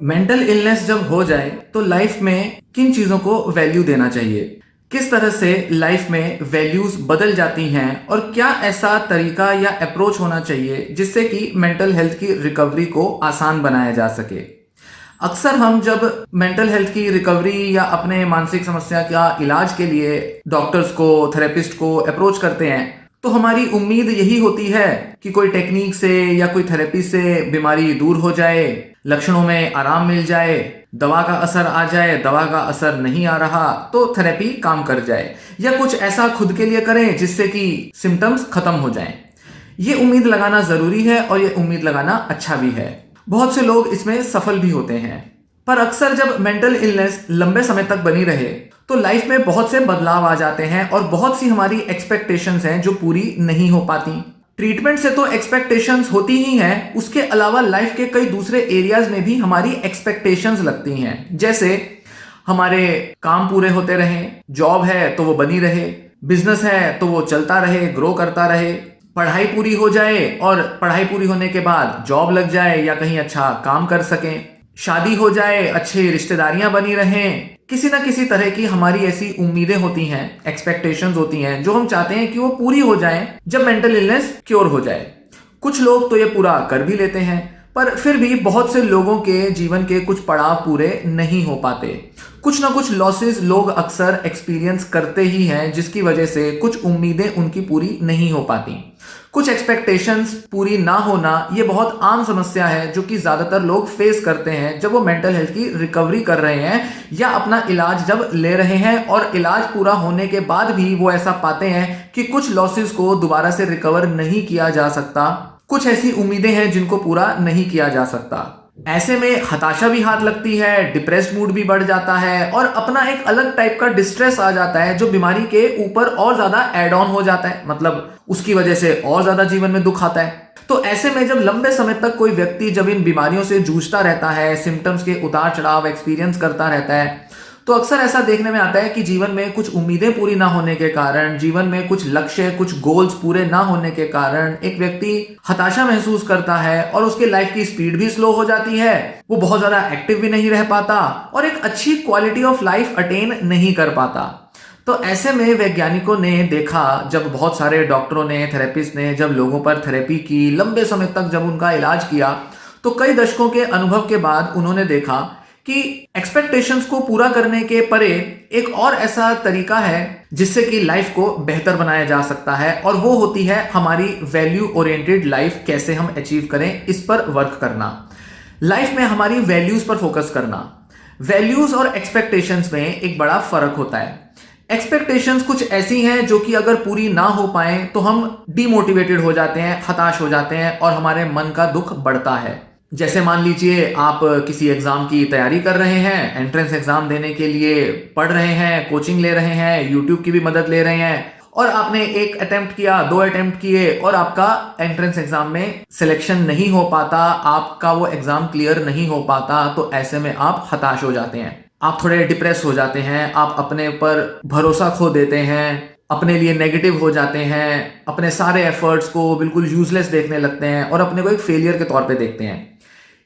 Mental illness जब हो जाए तो लाइफ में किन चीज़ों को वैल्यू देना चाहिए, किस तरह से लाइफ में वैल्यूज बदल जाती हैं और क्या ऐसा तरीका या अप्रोच होना चाहिए जिससे कि मेंटल हेल्थ की रिकवरी को आसान बनाया जा सके। अक्सर हम जब मेंटल हेल्थ की रिकवरी या अपने मानसिक समस्या का इलाज के लिए डॉक्टर्स को, थेरेपिस्ट को अप्रोच करते हैं तो हमारी उम्मीद यही होती है कि कोई टेक्निक से या कोई थेरेपी से बीमारी दूर हो जाए, लक्षणों में आराम मिल जाए, दवा का असर आ जाए। दवा का असर नहीं आ रहा तो थेरेपी काम कर जाए या कुछ ऐसा खुद के लिए करें जिससे कि सिम्टम्स खत्म हो जाएं। ये उम्मीद लगाना जरूरी है और ये उम्मीद लगाना अच्छा भी है। बहुत से लोग इसमें सफल भी होते हैं, पर अक्सर जब मेंटल इलनेस लंबे समय तक बनी रहे तो लाइफ में बहुत से बदलाव आ जाते हैं और बहुत सी हमारी एक्सपेक्टेशंस हैं जो पूरी नहीं हो पाती। ट्रीटमेंट से तो एक्सपेक्टेशंस होती ही हैं, उसके अलावा लाइफ के कई दूसरे एरियाज में भी हमारी एक्सपेक्टेशंस लगती हैं। जैसे हमारे काम पूरे होते रहें, जॉब है तो वो बनी रहे, बिजनेस है तो वो चलता रहे, ग्रो करता रहे, पढ़ाई पूरी हो जाए और पढ़ाई पूरी होने के बाद जॉब लग जाए या कहीं अच्छा काम कर सकें, शादी हो जाए, अच्छी रिश्तेदारियां बनी रहें। किसी ना किसी तरह की हमारी ऐसी उम्मीदें होती हैं, एक्सपेक्टेशंस होती हैं जो हम चाहते हैं कि वो पूरी हो जाएं जब मेंटल इलनेस क्योर हो जाए। कुछ लोग तो ये पूरा कर भी लेते हैं, पर फिर भी बहुत से लोगों के जीवन के कुछ पड़ाव पूरे नहीं हो पाते। कुछ ना कुछ लॉसेस लोग अक्सर एक्सपीरियंस करते ही हैं जिसकी वजह से कुछ उम्मीदें उनकी पूरी नहीं हो पाती। कुछ एक्सपेक्टेशंस पूरी ना होना ये बहुत आम समस्या है जो कि ज्यादातर लोग फेस करते हैं जब वो मेंटल हेल्थ की रिकवरी कर रहे हैं या अपना इलाज जब ले रहे हैं, और इलाज पूरा होने के बाद भी वो ऐसा पाते हैं कि कुछ लॉसेस को दोबारा से रिकवर नहीं किया जा सकता। कुछ ऐसी उम्मीदें हैं जिनको पूरा नहीं किया जा सकता। ऐसे में हताशा भी हाथ लगती है, डिप्रेस्ड मूड भी बढ़ जाता है और अपना एक अलग टाइप का डिस्ट्रेस आ जाता है जो बीमारी के ऊपर और ज्यादा एड ऑन हो जाता है। मतलब उसकी वजह से और ज्यादा जीवन में दुख आता है। तो ऐसे में जब लंबे समय तक कोई व्यक्ति जब इन बीमारियों से जूझता रहता है, सिम्टम्स के उतार चढ़ाव एक्सपीरियंस करता रहता है, तो अक्सर ऐसा देखने में आता है कि जीवन में कुछ उम्मीदें पूरी ना होने के कारण, जीवन में कुछ लक्ष्य, कुछ गोल्स पूरे ना होने के कारण एक व्यक्ति हताशा महसूस करता है और उसके लाइफ की स्पीड भी स्लो हो जाती है। वो बहुत ज्यादा एक्टिव भी नहीं रह पाता और एक अच्छी क्वालिटी ऑफ लाइफ अटेन नहीं कर पाता। तो ऐसे में वैज्ञानिकों ने देखा, जब बहुत सारे डॉक्टरों ने, थेरेपिस्ट ने जब लोगों पर थेरेपी की, लंबे समय तक जब उनका इलाज किया, तो कई दशकों के अनुभव के बाद उन्होंने देखा कि एक्सपेक्टेशंस को पूरा करने के परे एक और ऐसा तरीका है जिससे कि लाइफ को बेहतर बनाया जा सकता है, और वो होती है हमारी वैल्यू ओरिएंटेड लाइफ कैसे हम अचीव करें, इस पर वर्क करना। लाइफ में हमारी वैल्यूज पर फोकस करना। वैल्यूज और एक्सपेक्टेशंस में एक बड़ा फर्क होता है। एक्सपेक्टेशंस कुछ ऐसी हैं जो कि अगर पूरी ना हो पाए तो हम डीमोटिवेटेड हो जाते हैं, हताश हो जाते हैं और हमारे मन का दुख बढ़ता है। जैसे मान लीजिए आप किसी एग्जाम की तैयारी कर रहे हैं, एंट्रेंस एग्जाम देने के लिए पढ़ रहे हैं, कोचिंग ले रहे हैं, यूट्यूब की भी मदद ले रहे हैं, और आपने एक अटेम्प्ट किया, दो अटेम्प्ट किए और आपका एंट्रेंस एग्जाम में सिलेक्शन नहीं हो पाता, आपका वो एग्जाम क्लियर नहीं हो पाता। तो ऐसे में आप हताश हो जाते हैं, आप थोड़े डिप्रेस हो जाते हैं, आप अपने ऊपर भरोसा खो देते हैं, अपने लिए नेगेटिव हो जाते हैं, अपने सारे एफर्ट्स को बिल्कुल यूजलेस देखने लगते हैं और अपने को एक फेलियर के तौर पे देखते हैं।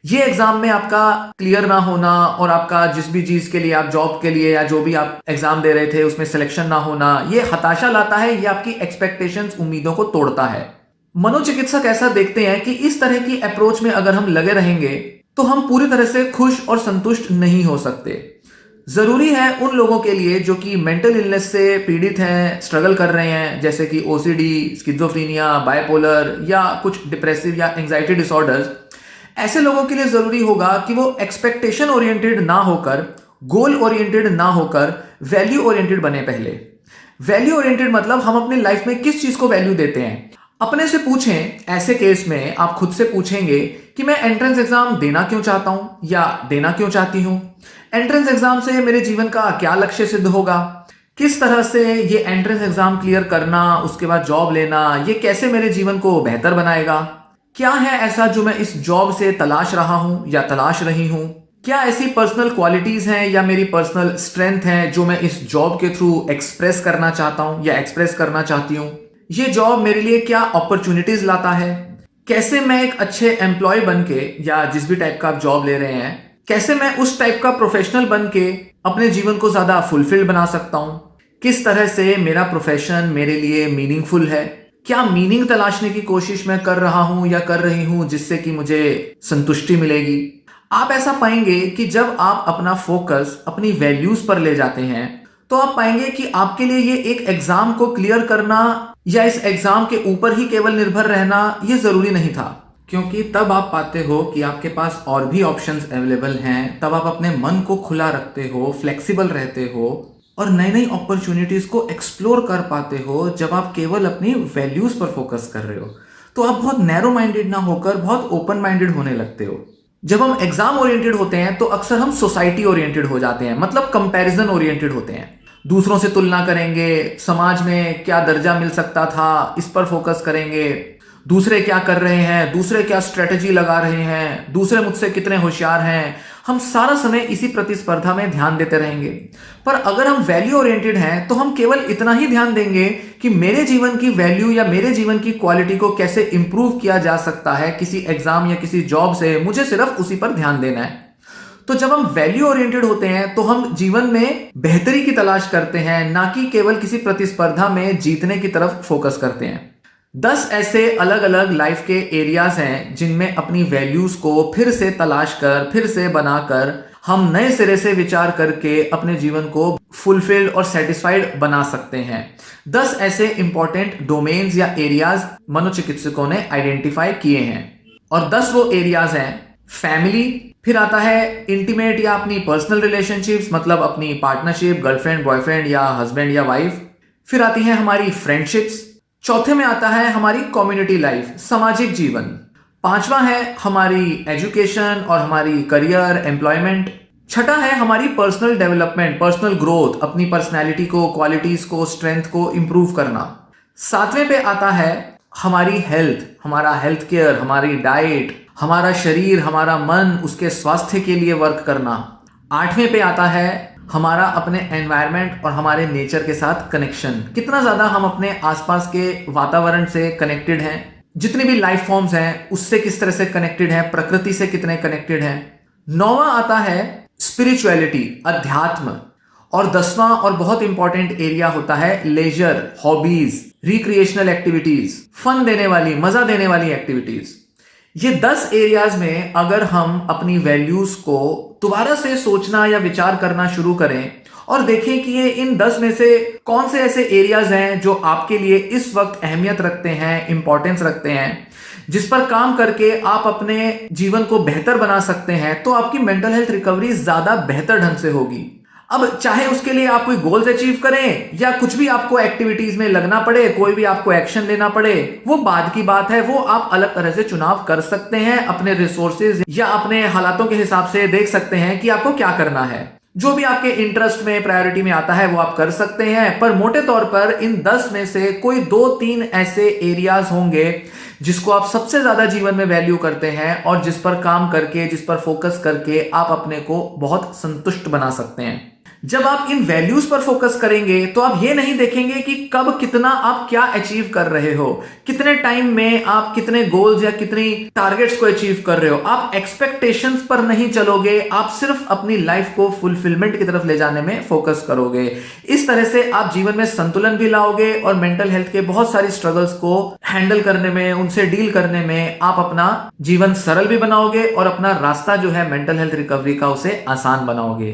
ये एग्जाम में आपका क्लियर ना होना और आपका जिस भी चीज के लिए, आप जॉब के लिए या जो भी आप एग्जाम दे रहे थे उसमें सिलेक्शन ना होना, ये हताशा लाता है, ये आपकी एक्सपेक्टेशंस, उम्मीदों को तोड़ता है। मनोचिकित्सक ऐसा देखते हैं कि इस तरह की अप्रोच में अगर हम लगे रहेंगे तो हम पूरी तरह से खुश और संतुष्ट नहीं हो सकते। जरूरी है उन लोगों के लिए जो कि मेंटल इलनेस से पीड़ित हैं, स्ट्रगल कर रहे हैं, जैसे कि ओसीडी, स्किज़ोफ्रेनिया, बाइपोलर या कुछ डिप्रेसिव या एंजाइटी डिसऑर्डर्स, ऐसे लोगों के लिए जरूरी होगा कि वो एक्सपेक्टेशन ओरिएंटेड ना होकर, गोल ओरिएंटेड ना होकर, वैल्यू ओरिएंटेड बने। पहले वैल्यू ओरिएंटेड मतलब हम अपनी लाइफ में किस चीज को वैल्यू देते हैं, अपने से पूछें। ऐसे केस में आप खुद से पूछेंगे कि मैं एंट्रेंस एग्जाम देना क्यों चाहता हूं या देना क्यों चाहती हूं, एंट्रेंस एग्जाम से मेरे जीवन का क्या लक्ष्य सिद्ध होगा, किस तरह से ये एंट्रेंस एग्जाम क्लियर करना, उसके बाद जॉब लेना, ये कैसे मेरे जीवन को बेहतर बनाएगा, क्या है ऐसा जो मैं इस जॉब से तलाश रहा हूं या तलाश रही हूं, क्या ऐसी पर्सनल क्वालिटीज हैं या मेरी पर्सनल स्ट्रेंथ है जो मैं इस जॉब के थ्रू एक्सप्रेस करना चाहता हूं या एक्सप्रेस करना चाहती हूं, ये जॉब मेरे लिए क्या अपॉर्चुनिटीज लाता है, कैसे मैं एक अच्छे एम्प्लॉय बन के, या जिस भी टाइप का आप जॉब ले रहे हैं, कैसे मैं उस टाइप का प्रोफेशनल बन के अपने जीवन को ज्यादा फुलफिल्ड बना सकता हूं, किस तरह से मेरा प्रोफेशन मेरे लिए मीनिंगफुल है, क्या मीनिंग तलाशने की कोशिश मैं कर रहा हूं या कर रही हूं जिससे कि मुझे संतुष्टि मिलेगी। आप ऐसा पाएंगे कि जब आप अपना फोकस अपनी वैल्यूज पर ले जाते हैं तो आप पाएंगे कि आपके लिए ये एक एग्जाम को क्लियर करना या इस एग्जाम के ऊपर ही केवल निर्भर रहना ये जरूरी नहीं था, क्योंकि तब आप पाते हो कि आपके पास और भी ऑप्शंस अवेलेबल हैं। तब आप अपने मन को खुला रखते हो, फ्लेक्सिबल रहते हो और नई नई अपॉर्चुनिटीज को एक्सप्लोर कर पाते हो जब आप केवल अपनी वैल्यूज पर फोकस कर रहे हो। तो आप बहुत नैरो माइंडेड ना होकर बहुत ओपन माइंडेड होने लगते हो। जब हम एग्जाम ओरिएंटेड होते हैं तो अक्सर हम सोसाइटी ओरिएंटेड हो जाते हैं, मतलब कंपैरिजन ओरिएंटेड होते हैं। दूसरों से तुलना करेंगे, समाज में क्या दर्जा मिल सकता था इस पर फोकस करेंगे, दूसरे क्या कर रहे हैं, दूसरे क्या स्ट्रेटेजी लगा रहे हैं, दूसरे मुझसे कितने होशियार हैं। हम सारा समय इसी प्रतिस्पर्धा में ध्यान देते रहेंगे। पर अगर हम वैल्यू ओरिएंटेड हैं तो हम केवल इतना ही ध्यान देंगे कि मेरे जीवन की वैल्यू या मेरे जीवन की क्वालिटी को कैसे इंप्रूव किया जा सकता है किसी एग्जाम या किसी जॉब से, मुझे सिर्फ उसी पर ध्यान देना है। तो जब हम वैल्यू ओरिएंटेड होते हैं तो हम जीवन में बेहतरी की तलाश करते हैं, ना कि केवल किसी प्रतिस्पर्धा में जीतने की तरफ फोकस करते हैं। 10 ऐसे अलग अलग लाइफ के एरियाज हैं जिनमें अपनी वैल्यूज को फिर से तलाश कर, फिर से बनाकर हम नए सिरे से विचार करके अपने जीवन को फुलफिल्ड और सेटिस्फाइड बना सकते हैं। 10 ऐसे इंपॉर्टेंट डोमेन्स या एरियाज मनोचिकित्सकों ने आइडेंटिफाई किए हैं और 10 वो एरियाज हैं फैमिली, फिर आता है इंटीमेट या अपनी पर्सनल रिलेशनशिप्स, मतलब अपनी पार्टनरशिप, गर्लफ्रेंड, बॉयफ्रेंड या हस्बैंड या वाइफ। फिर आती है हमारी फ्रेंडशिप्स। चौथे में आता है हमारी कम्युनिटी लाइफ, सामाजिक जीवन। पांचवा है हमारी एजुकेशन और हमारी करियर, एम्प्लॉयमेंट। छठा है हमारी पर्सनल डेवलपमेंट, पर्सनल ग्रोथ, अपनी पर्सनैलिटी को, क्वालिटीज को, स्ट्रेंथ को इंप्रूव करना। सातवें पे आता है हमारी हेल्थ, हमारा हेल्थ केयर, हमारी डाइट, हमारा शरीर, हमारा मन, उसके स्वास्थ्य के लिए वर्क करना। आठवें पे आता है हमारा अपने एनवायरनमेंट और हमारे नेचर के साथ कनेक्शन, कितना ज्यादा हम अपने आसपास के वातावरण से कनेक्टेड हैं, जितनी भी लाइफ फॉर्म्स हैं उससे किस तरह से कनेक्टेड हैं, प्रकृति से कितने कनेक्टेड हैं। नौवां आता है स्पिरिचुअलिटी, अध्यात्म। और 10वां और बहुत इंपॉर्टेंट एरिया होता है leisure, hobbies, recreational activities, fun देने वाली, मजा देने वाली एक्टिविटीज। ये 10 एरियाज में अगर हम अपनी वैल्यूज को दोबारा से सोचना या विचार करना शुरू करें और देखें कि ये इन 10 में से कौन से ऐसे एरियाज हैं जो आपके लिए इस वक्त अहमियत रखते हैं, इंपॉर्टेंस रखते हैं, जिस पर काम करके आप अपने जीवन को बेहतर बना सकते हैं, तो आपकी मेंटल हेल्थ रिकवरी ज्यादा बेहतर ढंग से होगी। अब चाहे उसके लिए आप कोई गोल्स अचीव करें या कुछ भी आपको एक्टिविटीज में लगना पड़े, कोई भी आपको एक्शन लेना पड़े, वो बाद की बात है। वो आप अलग तरह से चुनाव कर सकते हैं, अपने रिसोर्सेज या अपने हालातों के हिसाब से देख सकते हैं कि आपको क्या करना है। जो भी आपके इंटरेस्ट में, प्रायोरिटी में आता है वो आप कर सकते हैं। पर मोटे तौर पर इन 10 में से कोई 2-3 ऐसे एरियाज होंगे जिसको आप सबसे ज्यादा जीवन में वैल्यू करते हैं और जिस पर काम करके, जिस पर फोकस करके आप अपने को बहुत संतुष्ट बना सकते हैं। जब आप इन वैल्यूज पर फोकस करेंगे तो आप ये नहीं देखेंगे कि कब कितना आप क्या अचीव कर रहे हो, कितने टाइम में आप कितने गोल्स या कितनी टारगेट्स को अचीव कर रहे हो। आप एक्सपेक्टेशंस पर नहीं चलोगे, आप सिर्फ अपनी लाइफ को फुलफिलमेंट की तरफ ले जाने में फोकस करोगे। इस तरह से आप जीवन में संतुलन भी लाओगे और मेंटल हेल्थ के बहुत सारी स्ट्रगल्स को हैंडल करने में, उनसे डील करने में आप अपना जीवन सरल भी बनाओगे और अपना रास्ता जो है मेंटल हेल्थ रिकवरी का उसे आसान बनाओगे।